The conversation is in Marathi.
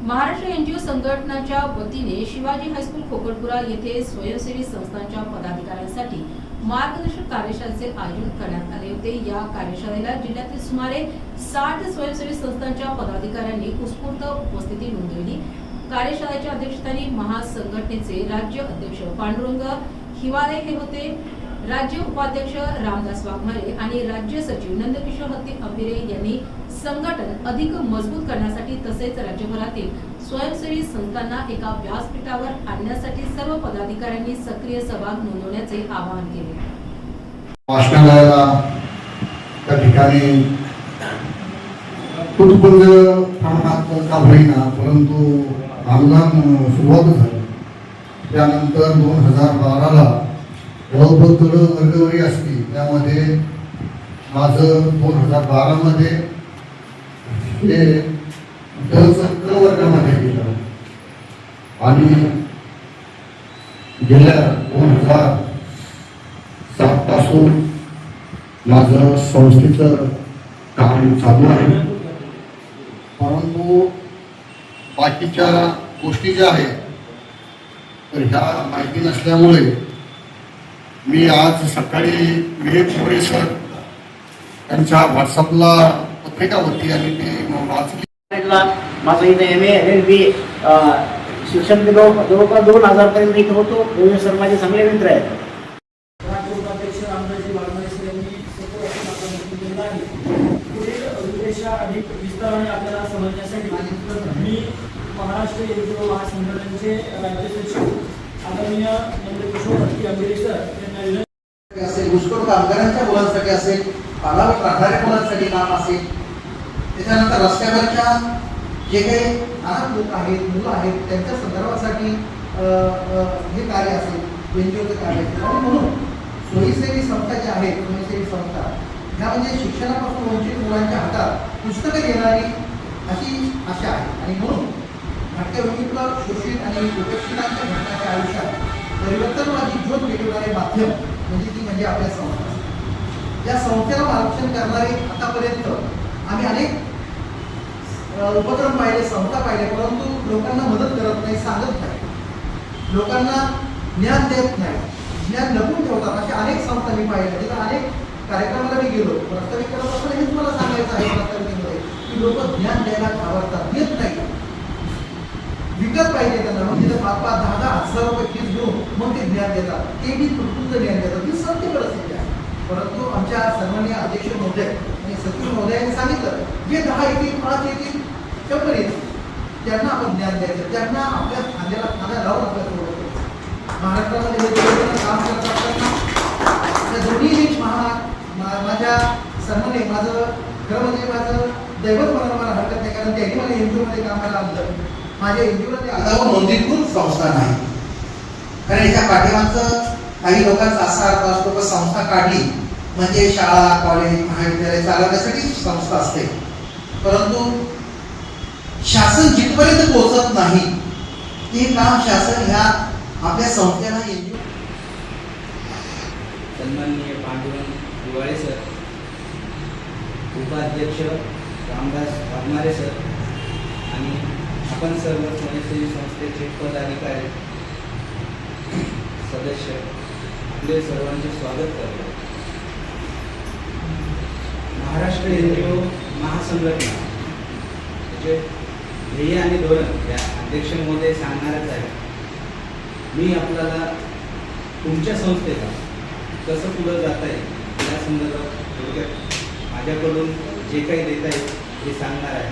महाराष्ट्र एनजीओ संघटनाच्या वतीने शिवाजी हायस्कूल खोकडपुरा येथे स्वयंसेवी संस्थांच्या पदाधिकाऱ्यांसाठी मार्गदर्शक कार्यशाळेचे आयोजन करण्यात आले होते। या कार्यशाळेला जिल्ह्यातील सुमारे 60 स्वयंसेवी संस्थांच्या पदाधिकाऱ्यांनी उत्स्फूर्त उपस्थिती नोंदवली। कार्यशाळेच्या अध्यक्षस्थानी महासंघटनेचे राज्य अध्यक्ष पांडुरंग हिवाळे हे होते। राज्य उपाध्यक्ष रामदास वाघमारे आणि राज्य सचिव नंदकिशोर हत्ती अंबिरे यांनी संघटन अधिक मजबूत करण्यासाठी तसेच राज्यभरातील स्वयंसेवी संस्थांना एका व्यासपीठावर आणण्यासाठी सर्व पदाधिकाऱ्यांनी सक्रिय सहभाग नोंदवण्याचे आवाहन केले। वाचनालयाला त्या ठिकाणी तुटपुंज प्रमाणात का होईना परंतु अनुदान सुरुवात झाली। त्यानंतर 2012ला बौद्ध वर्गवारी असती त्यामध्ये माझं 2012 मध्ये हे वर्गामध्ये गेलं आणि गेल्या 2007 पासून माझं संस्थेचं काम चालू आहे। परंतु बाकीच्या गोष्टी ज्या आहेत तर ह्या माहिती नसल्यामुळे मी आज सकाळी विवेक मोरे सर यांच्या व्हॉट्सअपला पत्रिकावरती आणि ते वाचली। माझं इथे MA LLB शिक्षण दिलो जवळपास 2000 पर्यंत इथं होतो। विवेक सर माझे चांगले मित्र आहेत। राज्य उपाध्यक्ष रामदास वाघमारे सर यांनी पुढील उद्देशा अधिक विस्ताराने आपल्याला समजण्यासाठी मी महाराष्ट्र एनजीओ महासंघटनेचे राज्य सचिव आदरणीय नंदकिशोर हत्ती अंबिरे सर असेल, घुसखोर कामगारांच्या मुलांसाठी असेल, पालावत राहणाऱ्या मुलांसाठी काम असेल, त्याच्यानंतर रस्त्यावरच्या जे काही अनाथ लोक आहेत मुलं आहेत त्यांच्या संदर्भासाठी हे कार्य असेल एनजीओचं कार्य असेल। आणि म्हणून स्वयंसेवी संस्था ज्या आहेत स्वयंसेवी संस्था ह्या म्हणजे शिक्षणापासून वंचित मुलांच्या हातात पुस्तकं देणारी अशी आशा आहे। आणि म्हणून नाट्यभूमीतला शोषित आणि उपेक्षितांच्या घटनाच्या आयुष्यात परिवर्तनवादी ज्योत पेटवणारे माध्यम म्हणजे आपल्या संस्था। या संस्थेला मार्गदर्शन करणारे आतापर्यंत आम्ही अनेक उपक्रम पाहिले, संस्था पाहिले, परंतु लोकांना मदत करत नाही, सांगत नाही, लोकांना ज्ञान देत नाही, ज्ञान लपून ठेवतात अशा अनेक संस्था मी पाहिल्या। तिथं अनेक कार्यक्रमाला मी गेलो, वास्तविक करत असताना हेच मला सांगायचं आहे वास्तविकतेमध्ये की लोक ज्ञान द्यायला घाबरतात, देत नाही, विकत पाहिजे त्यांना। मग तिथं 5,000 10,000 रुपये फीस घेऊन मग ते ज्ञान देतात, ते बी तुटपुंज ज्ञान देतात, ही सत्य परिस्थिती आहे। परंतु आमच्या सन्माननीय अध्यक्ष महोदय आणि सचिव महोदयांनी सांगितलं जे 10 येतील 5 येतील 100 येतील त्यांना आपण ज्ञान द्यायचं, त्यांना आपल्या खांद्याला खांदा लावून आपल्या सोबत करायचं। महाराष्ट्रामध्ये हे काम करत असताना त्या दोन्ही माझ्या सन्माने माझं खरं म्हणजे माझं दैवत म्हणायला मला हरकत नाही, कारण त्यांनी मला एनजीओमध्ये कामाला आणलं। माझ्या एनजीओला ते आगाऊ नोंदणीकृत संस्था नाही, कारण याच्या पाठीमागचं काही लोकांचा असा अर्थ असतो की संस्था काढली म्हणजे शाळा कॉलेज महाविद्यालय चालवण्यासाठी संस्था असते, परंतु शासन जिथपर्यंत पोहोचत नाही ते काम शासन ह्या आपल्या संस्थेला एनजीओ। सन्माननीय पांडुरंग हिवाळे सर, उपाध्यक्ष रामदास वाघमारे सर आणि आपण सर्व स्वयंसेवी संस्थेचे पदाधिकारी सदस्य आपले सर्वांचे स्वागत करतो। महाराष्ट्र एनजीओ महासंघटना म्हणजे ध्येय आणि धोरण या अध्यक्ष महोदय सांगणारच आहे। मी आपल्याला तुमच्या संस्थेला कसं पुढं जाता येईल या संदर्भात थोडक्यात माझ्याकडून जे काही देता येईल ते सांगणार आहे।